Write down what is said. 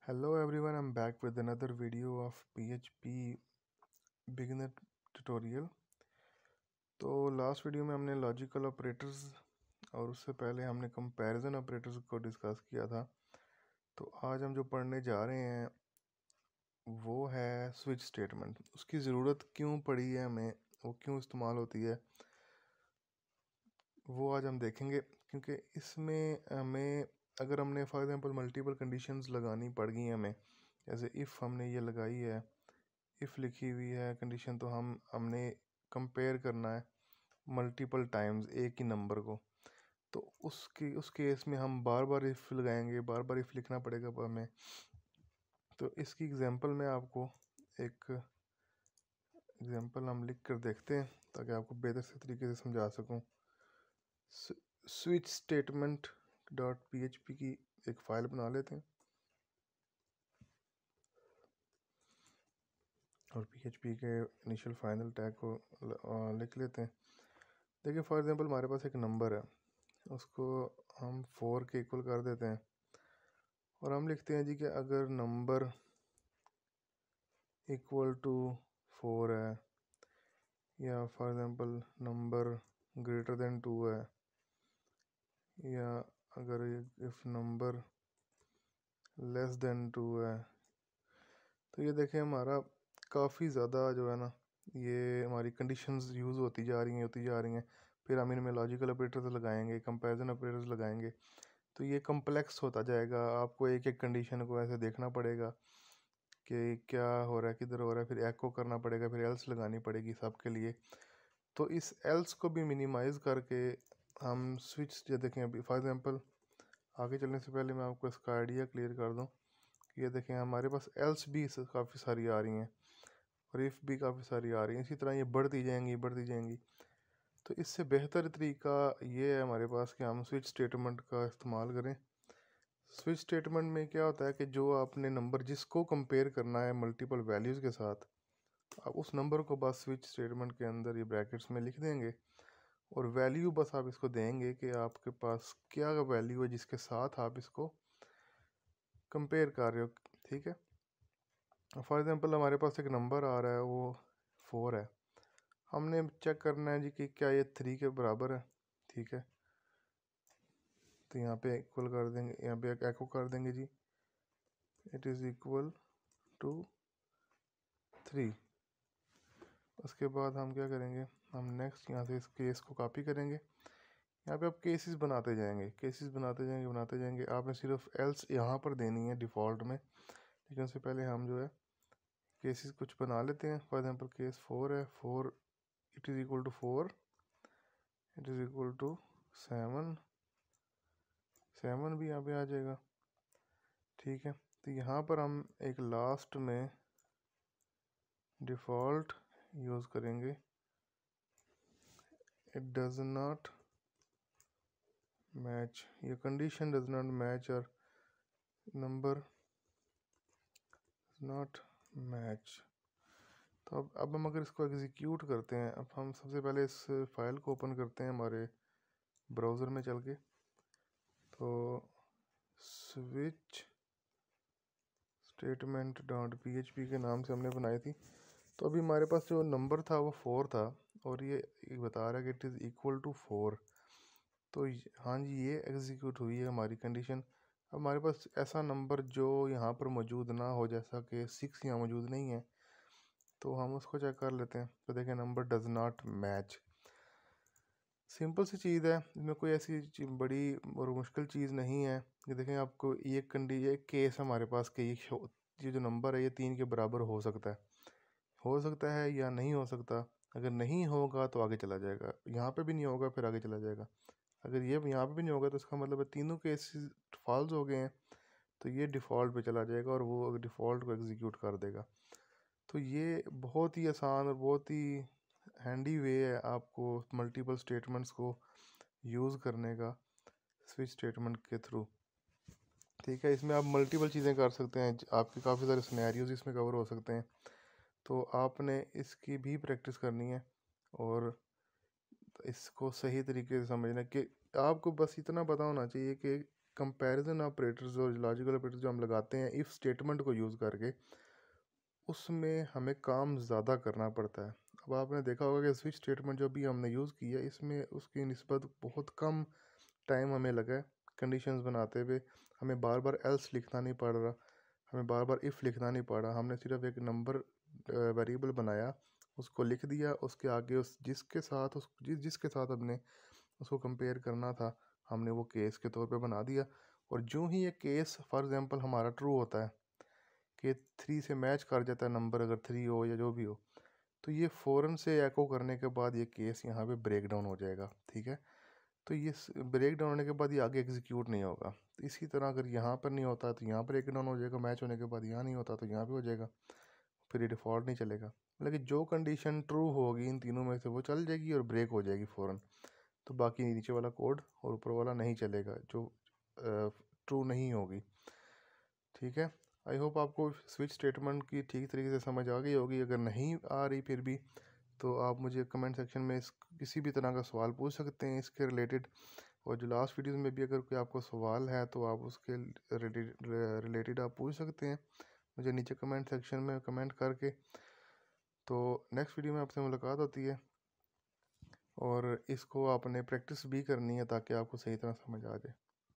Hello everyone, I'm back with another video of PHP beginner tutorial। तो last video में हमने logical operators और उससे पहले हमने कंपैरिजन ऑपरेटर्स को डिस्कस किया था। तो आज हम जो पढ़ने जा रहे हैं वो है स्विच स्टेटमेंट। उसकी ज़रूरत क्यों पड़ी है हमें, वो क्यों इस्तेमाल होती है, वो आज हम देखेंगे। क्योंकि इसमें हमें अगर हमने फॉर एग्जांपल मल्टीपल कंडीशंस लगानी पड़ गई हमें, जैसे इफ़ हमने ये लगाई है, इफ़ लिखी हुई है कंडीशन, तो हमने कंपेयर करना है मल्टीपल टाइम्स एक ही नंबर को। तो उस केस में हम बार बार इफ़ लगाएंगे, बार बार इफ़ लिखना पड़ेगा हमें। तो इसकी एग्जांपल में आपको एक एग्जांपल हम लिख कर देखते हैं ताकि आपको बेहतर से तरीके से समझा सकूं। स्विच स्टेटमेंट डॉट PHP की एक फ़ाइल बना लेते हैं और PHP के इनिशियल फाइनल टैग को लिख लेते हैं। देखिए फॉर एग्जांपल हमारे पास एक नंबर है, उसको हम 4 के इक्वल कर देते हैं और हम लिखते हैं जी कि अगर नंबर इक्वल टू 4 है, या for example number greater than 2 है, या अगर इफ़ नंबर लेस देन 2 है। तो ये देखें हमारा काफ़ी ज़्यादा जो है ना, ये हमारी कंडीशंस यूज़ होती जा रही हैं। फिर हम इनमें लॉजिकल ऑपरेटर्स लगाएंगे, कंपैरिजन ऑपरेटर्स लगाएंगे, तो ये कम्प्लेक्स होता जाएगा। आपको एक एक कंडीशन को ऐसे देखना पड़ेगा कि क्या हो रहा है, किधर हो रहा है, फिर एको करना पड़ेगा, फिर एल्स लगानी पड़ेगी सबके लिए। तो इस एल्स को भी मिनिमाइज़ करके हम स्विच जो देखें, अभी फॉर एग्जांपल आगे चलने से पहले मैं आपको इसका आइडिया क्लियर कर दूं कि ये देखें हमारे पास एल्स भी काफ़ी सारी आ रही हैं और इफ़ भी काफ़ी सारी आ रही हैं। इसी तरह ये बढ़ती जाएंगी। तो इससे बेहतर तरीका ये है हमारे पास कि हम स्विच स्टेटमेंट का इस्तेमाल करें। स्विच स्टेटमेंट में क्या होता है कि जो आपने नंबर जिसको कंपेयर करना है मल्टीपल वैल्यूज़ के साथ, आप उस नंबर को बस स्विच स्टेटमेंट के अंदर ये ब्रैकेट्स में लिख देंगे और वैल्यू बस आप इसको देंगे कि आपके पास क्या वैल्यू है जिसके साथ आप इसको कंपेयर कर रहे हो। ठीक है, फॉर एग्जांपल हमारे पास एक नंबर आ रहा है, वो 4 है। हमने चेक करना है जी कि क्या ये 3 के बराबर है। ठीक है, तो यहाँ पे इक्वल कर देंगे, यहाँ पे एक एको कर देंगे जी, इट इज़ इक्वल टू 3। उसके बाद हम क्या करेंगे, हम नेक्स्ट यहाँ से इस केस को कॉपी करेंगे। यहाँ पे आप केसेस बनाते जाएंगे। आपने सिर्फ एल्स यहाँ पर देनी है डिफ़ॉल्ट में, लेकिन उससे पहले हम जो है केसेस कुछ बना लेते हैं। फॉर एग्जांपल केस 4 है, 4 it is equal to 4, it is equal to 7, 7 भी यहाँ पे आ जाएगा। ठीक है, तो यहाँ पर हम एक लास्ट में डिफ़ॉल्ट यूज़ करेंगे, इट डज नॉट मैच, ये कंडीशन डज नॉट मैच और नंबर नॉट मैच। तो अब हम अगर इसको एग्जीक्यूट करते हैं, अब हम सबसे पहले इस फाइल को ओपन करते हैं हमारे ब्राउज़र में चल के। तो स्विच स्टेटमेंट डॉट PHP के नाम से हमने बनाई थी। तो अभी हमारे पास जो नंबर था वो 4 था और ये बता रहा है कि इट इज़ इक्वल टू 4। तो हाँ जी, ये एग्जीक्यूट हुई है हमारी कंडीशन। अब हमारे पास ऐसा नंबर जो यहाँ पर मौजूद ना हो, जैसा कि 6 यहाँ मौजूद नहीं है, तो हम उसको चेक कर लेते हैं। तो देखें number does not match. Simple सी चीज़ है, इसमें कोई ऐसी बड़ी और मुश्किल चीज़ नहीं है। ये देखें आपको ये केस हमारे पास कि ये जो नंबर है ये 3 के बराबर हो सकता है या नहीं हो सकता। अगर नहीं होगा तो आगे चला जाएगा, यहाँ पे भी नहीं होगा फिर आगे चला जाएगा। अगर ये यहाँ पे भी नहीं होगा तो इसका मतलब है तीनों केसेस फॉल्स हो गए हैं, तो ये डिफ़ॉल्ट पे चला जाएगा और वो डिफ़ॉल्ट को एग्जीक्यूट कर देगा। तो ये बहुत ही आसान और बहुत ही हैंडी वे है आपको मल्टीपल स्टेटमेंट्स को यूज़ करने का स्विच स्टेटमेंट के थ्रू। ठीक है, इसमें आप मल्टीपल चीज़ें कर सकते हैं, आपके काफ़ी सारे सिनेरियोज इसमें कवर हो सकते हैं। तो आपने इसकी भी प्रैक्टिस करनी है और इसको सही तरीके से समझना कि आपको बस इतना पता होना चाहिए कि कंपैरिजन ऑपरेटर्स और लॉजिकल ऑपरेटर्स जो हम लगाते हैं इफ़ स्टेटमेंट को यूज़ करके, उसमें हमें काम ज़्यादा करना पड़ता है। अब आपने देखा होगा कि स्विच स्टेटमेंट जो भी हमने यूज़ किया इसमें उसकी निस्बत बहुत कम टाइम हमें लगा है कंडीशंस बनाते हुए। हमें बार बार एल्स लिखना नहीं पड़ रहा, हमें बार बार इफ़ लिखना नहीं पड़ा, हमने सिर्फ एक नंबर वेरिएबल बनाया, उसको लिख दिया, उसके आगे उस जिसके साथ जिसके साथ हमने उसको कंपेयर करना था हमने वो केस के तौर पे बना दिया। और जो ही ये केस फॉर एग्जांपल हमारा ट्रू होता है कि 3 से मैच कर जाता है नंबर, अगर 3 हो या जो भी हो, तो ये फ़ौरन से एको करने के बाद ये केस यहाँ पे ब्रेक डाउन हो जाएगा। ठीक है, तो ये ब्रेक डाउन होने के बाद ये आगे एग्जीक्यूट नहीं होगा। तो इसी तरह अगर यहाँ पर नहीं होता तो यहाँ ब्रेक डाउन हो जाएगा, मैच होने के बाद यहाँ नहीं होता तो यहाँ पे हो जाएगा, फिर ये डिफ़ॉल्ट नहीं चलेगा। लेकिन जो कंडीशन ट्रू होगी इन तीनों में से वो चल जाएगी और ब्रेक हो जाएगी फ़ौरन। तो बाकी नीचे वाला कोड और ऊपर वाला नहीं चलेगा जो ट्रू नहीं होगी। ठीक है, आई होप आपको स्विच स्टेटमेंट की ठीक तरीके से समझ आ गई होगी। अगर नहीं आ रही फिर भी तो आप मुझे कमेंट सेक्शन में किसी भी तरह का सवाल पूछ सकते हैं इसके रिलेटेड। और जो लास्ट वीडियोस में भी अगर कोई आपको सवाल है तो आप उसके रिलेटेड आप पूछ सकते हैं मुझे नीचे कमेंट सेक्शन में कमेंट करके। तो नेक्स्ट वीडियो में आपसे मुलाकात होती है और इसको आपने प्रैक्टिस भी करनी है ताकि आपको सही तरह समझ आ जाए।